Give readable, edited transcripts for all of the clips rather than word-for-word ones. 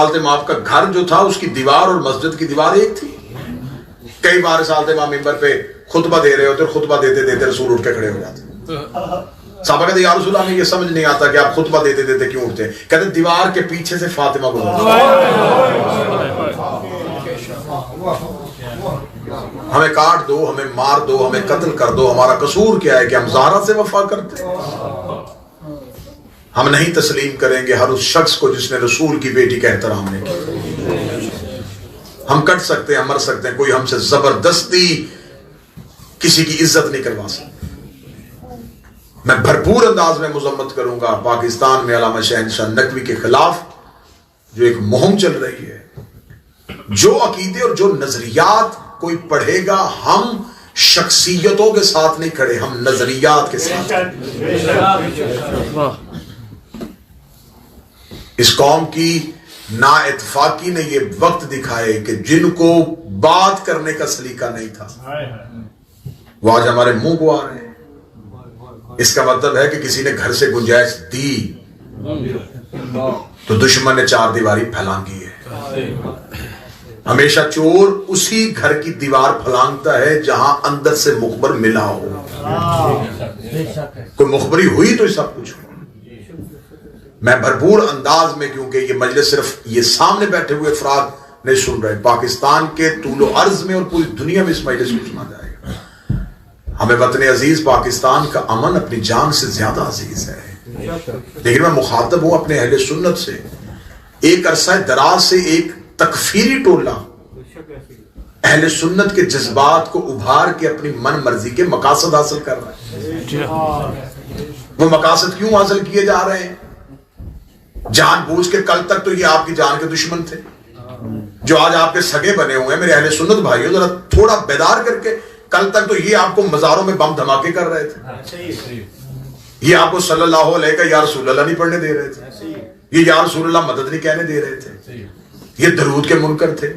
رسالت مآب کا گھر جو تھا اس کی دیوار اور مسجد کی دیوار ایک تھی. کئی بار رسالت مآب ممبر پہ خطبہ دے رہے ہوتے اور خطبہ دیتے دیتے رسول اٹھ کے کھڑے ہو جاتے. صحابہ کہتے یا رسول اللہ ہمیں یہ سمجھ نہیں آتا کہ آپ خطبہ دیتے دیتے کیوں اٹھتے ہیں. کہتے دیوار کے پیچھے سے فاطمہ گزرتی. ہمیں کاٹ دو, ہمیں مار دو, ہمیں قتل کر دو, ہمارا قصور کیا ہے کہ ہم زہرا سے وفا کرتے ہیں. ہم نہیں تسلیم کریں گے ہر اس شخص کو جس نے رسول کی بیٹی کا احترام نہیں کیا. ہم کٹ سکتے ہیں, مر سکتے ہیں, کوئی ہم سے زبردستی کسی کی عزت نہیں کروا سکتے. میں بھرپور انداز میں مذمت کروں گا پاکستان میں علامہ شہنشاہ نقوی کے خلاف جو ایک مہم چل رہی ہے. جو عقیدے اور جو نظریات کوئی پڑھے گا, ہم شخصیتوں کے ساتھ نہیں کھڑے, ہم نظریات کے ساتھ. اس قوم کی نا اتفاقی نے یہ وقت دکھائے کہ جن کو بات کرنے کا سلیقہ نہیں تھا وہ آج ہمارے منہ کو آ رہے ہیں. اس کا مطلب ہے کہ کسی نے گھر سے گنجائش دی تو دشمن نے چار دیواری پھیلانگی ہے. ہمیشہ چور اسی گھر کی دیوار پھلانگتا ہے جہاں اندر سے مخبر ملا ہو. کوئی مخبری ہوئی تو سب کچھ ہو. میں بھرپور انداز میں, کیونکہ یہ مجلس صرف یہ سامنے بیٹھے ہوئے افراد نہیں سن رہے, پاکستان کے طول و عرض میں اور پوری دنیا میں اس مجلس کو سنا جائے گا. ہمیں وطن عزیز پاکستان کا امن اپنی جان سے زیادہ عزیز ہے, لیکن میں مخاطب ہوں اپنے اہل سنت سے. ایک عرصہ دراز سے ایک تکفیری ٹولہ اہل سنت کے جذبات کو ابھار کے اپنی من مرضی کے مقاصد حاصل کر رہا ہے. وہ مقاصد کیوں حاصل کیے جا رہے ہیں؟ جان بوجھ کے. کل تک تو یہ آپ کی جان کے دشمن تھے, جو آج آپ کے سگے بنے ہوئے ہیں. میرے اہل سنت بھائیوں ذرا تھوڑا بیدار کر کے, کل تک تو یہ آپ کو مزاروں میں بم دھماکے کر رہے تھے. یہ آپ کو صلی اللہ علیہ کا یا رسول اللہ نہیں پڑھنے دے رہے تھے. یہ یا رسول اللہ مدد نہیں کہنے دے رہے تھے. یہ درود کے منکر تھے.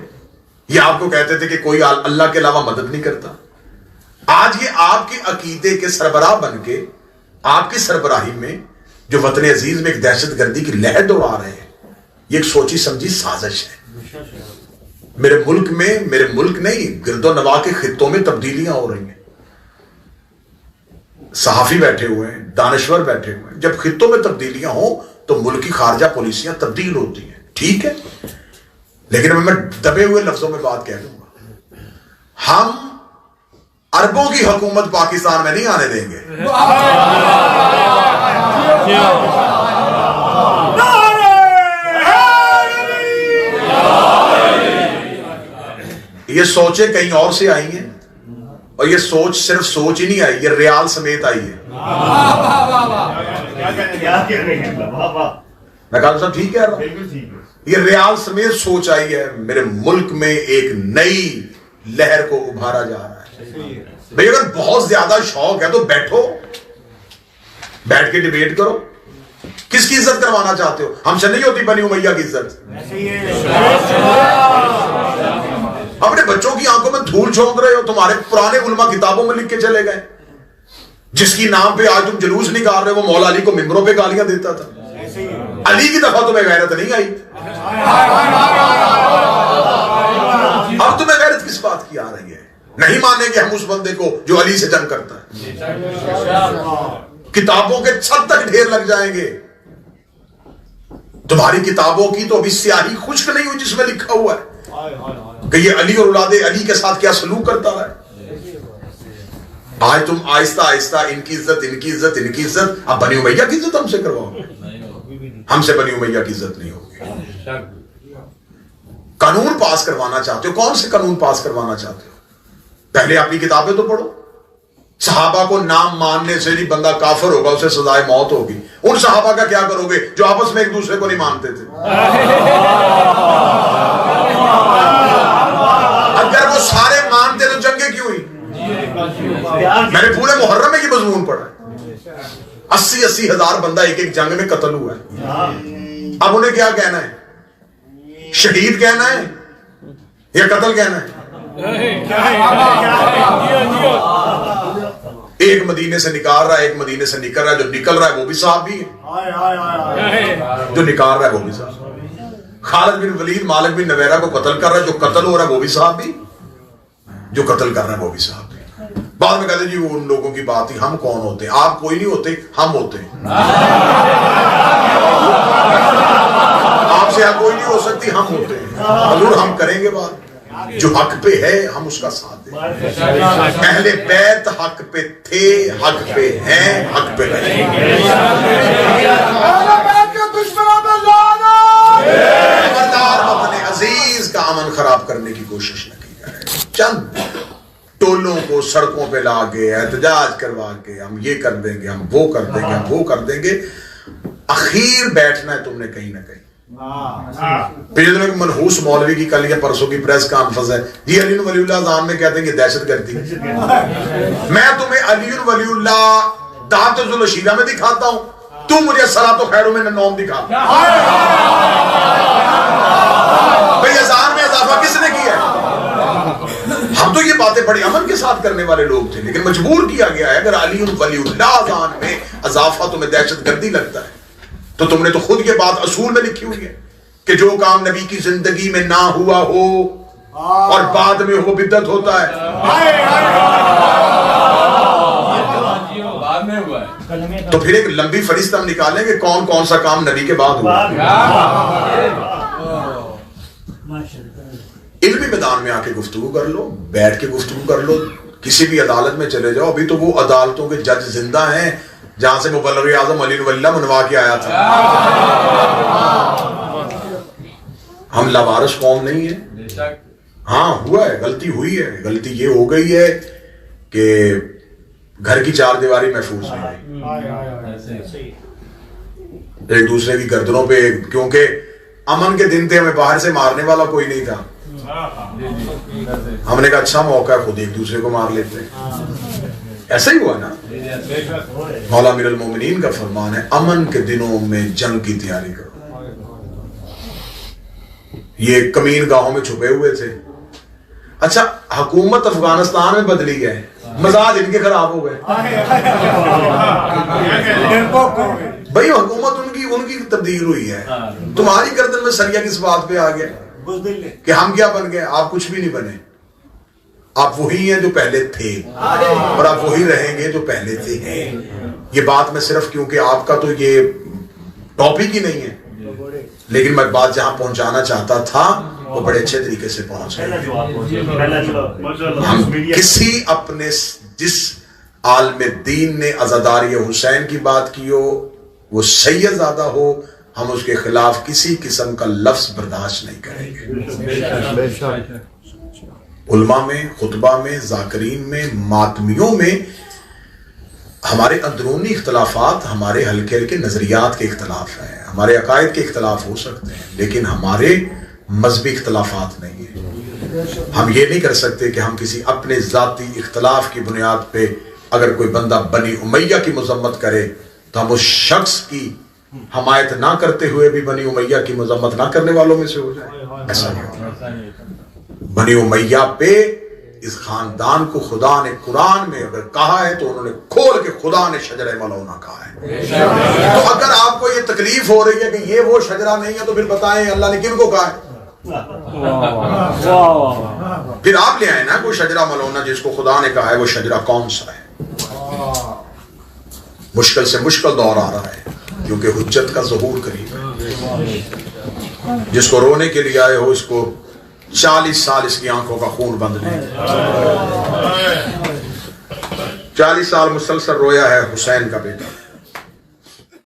یہ آپ کو کہتے تھے کہ کوئی اللہ کے علاوہ مدد نہیں کرتا. آج یہ آپ کے عقیدے کے سربراہ بن کے آپ کی سربراہی میں جو وطن عزیز میں ایک دہشت گردی کی لہر دوڑا رہے ہیں, یہ ایک سوچی سمجھی سازش ہے. میرے ملک نہیں, گرد و نواح کے خطوں میں تبدیلیاں ہو رہی ہیں. صحافی بیٹھے ہوئے ہیں, دانشور بیٹھے ہوئے ہیں. جب خطوں میں تبدیلیاں ہوں تو ملک کی خارجہ پالیسیاں تبدیل ہوتی ہیں, ٹھیک ہے, لیکن میں دبے ہوئے لفظوں میں بات کہہ دوں گا, ہم اربوں کی حکومت پاکستان میں نہیں آنے دیں گے. یہ سوچیں کہیں اور سے آئی ہیں, اور یہ سوچ صرف سوچ ہی نہیں آئی, یہ ریال سمیت آئی ہے. میں کہا صاحب ٹھیک ہے, یہ ریال سمیت سوچ آئی ہے. میرے ملک میں ایک نئی لہر کو ابھارا جا رہا ہے. بھئی اگر بہت زیادہ شوق ہے تو بیٹھو, بیٹھ کے ڈیبیٹ کرو. کس کی عزت کروانا چاہتے ہو؟ ہم سے نہیں ہوتی بنی امیہ کی عزت. اپنے بچوں کی آنکھوں میں دھول جھونک رہے ہو. تمہارے پرانے علماء کتابوں میں لکھ کے چلے گئے, جس کی نام پہ آج تم جلوس نکال رہے ہو وہ مولا علی کو ممبروں پہ گالیاں دیتا تھا. علی کی دفعہ تمہیں غیرت نہیں آئی. اب تمہیں غیرت کس بات کی آ رہی ہے؟ نہیں مانیں گے ہم اس بندے کو جو علی سے جنگ کرتا ہے. کتابوں کے چھت تک ڈھیر لگ جائیں گے. تمہاری کتابوں کی تو ابھی سیاہی خشک نہیں ہوئی جس میں لکھا ہوا ہے کہ یہ علی اور اولاد علی کے ساتھ کیا سلوک کرتا ہے. آج تم آہستہ آہستہ ان کی عزت, اب بنی امیہ کی عزت ہم سے کرواؤ. ہم سے بنی امیہ کی عزت نہیں ہوگی. قانون پاس کروانا چاہتے ہو, کون سے قانون پاس کروانا چاہتے ہو؟ پہلے اپنی کتابیں تو پڑھو. صحابہ کو نام ماننے سے نہیں بندہ کافر ہوگا, اسے سزائے موت ہوگی. ان صحابہ کا کیا کرو گے جو آپس میں ایک دوسرے کو نہیں مانتے تھے؟ اگر وہ سارے مانتے تو جنگیں کیوں ہوئی؟ میں نے پورے محرم میں یہ مضمون پڑھا. 80 ہزار بندہ ایک جنگ میں قتل ہوا ہے. اب انہیں کیا کہنا ہے؟ شہید کہنا ہے یا قتل کہنا ہے؟ ایک مدینے سے نکال رہا ہے, ایک مدینے سے نکل رہا ہے. جو نکل رہا ہے وہ بھی صحابی ہے, جو نکال رہا ہے وہ بھی صحابی ہے. خالد بن ولید مالک بن نویرہ کو قتل کر رہا ہے، جو قتل ہو رہا ہے وہ بھی صحابی، جو قتل کر رہا ہے وہ بھی صحابی۔ بعد میں کہتے ہیں جی وہ ان لوگوں کی بات ہی، ہم کون ہوتے ہیں؟ آپ کوئی نہیں ہوتے، ہم ہوتے ہیں۔ آپ سے کوئی نہیں ہو سکتی، ہم ہوتے ہیں۔ حضور ہم کریں گے بات، جو حق پہ ہے ہم اس کا ساتھ دیں۔ اہل بیت حق پہ تھے، حق پہ ہیں، حق پہ رہیں گے۔ خبردار اپنے عزیز کا امن خراب کرنے کی کوشش نہ کی جائے۔ چند ٹولوں کو سڑکوں پہ لا کے احتجاج کروا کے ہم یہ کر دیں گے، ہم وہ کر دیں گے، ہم وہ کر دیں گے، اخیر بیٹھنا ہے تم نے کہیں نہ کہیں۔ پھر ایک منحوس مولوی کی کل یا پرسوں کی پریس کانفرنس ہے، جی علی ولی اللہ اذان میں کہتے ہیں کہ دہشت گردی۔ میں تمہیں علی ولی اللہ دعوت الشیرہ میں دکھاتا ہوں، تم مجھے صلاۃ و خیر من النوم دکھا۔ بھئی اذان میں اضافہ کس نے کیا ہے؟ ہم تو یہ باتیں بڑے امن کے ساتھ کرنے والے لوگ تھے، لیکن مجبور کیا گیا ہے۔ اگر علی ولی اللہ اذان میں اضافہ تمہیں دہشت گردی لگتا ہے تو تم نے تو خود یہ بات اصول میں لکھی ہوئی ہے کہ جو کام نبی کی زندگی میں نہ ہوا ہو اور بعد میں ہو بدعت ہوتا ہے۔ تو پھر ایک لمبی فہرست ہم نکالیں کہ کون کون سا کام نبی کے بعد ہوا۔ علمی میدان میں آ کے گفتگو کر لو، بیٹھ کے گفتگو کر لو، کسی بھی عدالت میں چلے جاؤ۔ ابھی تو وہ عدالتوں کے جج زندہ ہیں جہاں سے مبلغ اعظم علی ولی اللہ منوا کے آیا تھا۔ ہم لاوارث قوم نہیں ہیں۔ ہاں ہوا ہے، غلطی ہوئی ہے، غلطی یہ ہو گئی ہے کہ گھر کی چار دیواری محفوظ نہیں رہی، ایک دوسرے کی گردنوں پہ، کیونکہ امن کے دن تھے، ہمیں باہر سے مارنے والا کوئی نہیں تھا۔ ہم نے کہا اچھا موقع ہے، خود ایک دوسرے کو مار لیتے ہیں۔ ایسا ہی ہوا نا۔ مولا امیر المومنین کا فرمان ہے امن کے دنوں میں جنگ کی تیاری کرو۔ یہ کمین گاہوں میں چھپے ہوئے تھے۔ اچھا حکومت افغانستان میں بدلی ہے، مزاج ان کے خراب ہو گئے۔ بھئی حکومت ان کی تبدیل ہوئی ہے، تمہاری گردن میں سریا کس بات پہ آ گیا کہ ہم کیا بن گئے؟ آپ کچھ بھی نہیں بنے، آپ وہی ہیں جو پہلے تھے، اور آپ وہی رہیں گے جو پہلے تھے۔ یہ بات میں صرف کیونکہ آپ کا تو یہ ٹاپک ہی نہیں ہے، لیکن میں بات جہاں پہنچانا چاہتا تھا وہ بڑے اچھے طریقے سے پہنچ گئے۔ ہم کسی اپنے جس عالم دین نے عزاداری حسین کی بات کی ہو، وہ سید زادہ ہو، ہم اس کے خلاف کسی قسم کا لفظ برداشت نہیں کریں گے۔ علماء میں، خطبہ میں، ذاکرین میں، ماتمیوں میں ہمارے اندرونی اختلافات، ہمارے ہلکے ہلکے نظریات کے اختلاف ہیں، ہمارے عقائد کے اختلاف ہو سکتے ہیں، لیکن ہمارے مذہبی اختلافات نہیں ہیں۔ ہم یہ نہیں کر سکتے کہ ہم کسی اپنے ذاتی اختلاف کی بنیاد پہ اگر کوئی بندہ بنی امیہ کی مذمت کرے تو ہم اس شخص کی حمایت نہ کرتے ہوئے بھی بنی امیہ کی مذمت نہ کرنے والوں میں سے ہو جائے۔ ایسا نہیں ہوتا۔ بنی امیہ پہ اس خاندان کو خدا نے قرآن میں اگر کہا ہے تو انہوں نے کھول کے خدا نے شجرہ ملعونہ کہا ہے۔ تو اگر آپ کو یہ تکلیف ہو رہی ہے کہ یہ وہ شجرہ نہیں ہے تو پھر بتائیں اللہ نے کن کو کہا ہے؟ پھر آپ لے آئے نا کوئی شجرہ ملعونہ جس کو خدا نے کہا ہے، وہ شجرہ کون سا ہے؟ مشکل سے مشکل دور آ رہا ہے کیونکہ حجت کا ظہور قریب ہے۔ جس کو رونے کے لیے آئے ہو اس کو 40 سال اس کی آنکھوں کا خون بند نہیں، 40 سال مسلسل رویا ہے حسین کا بیٹا۔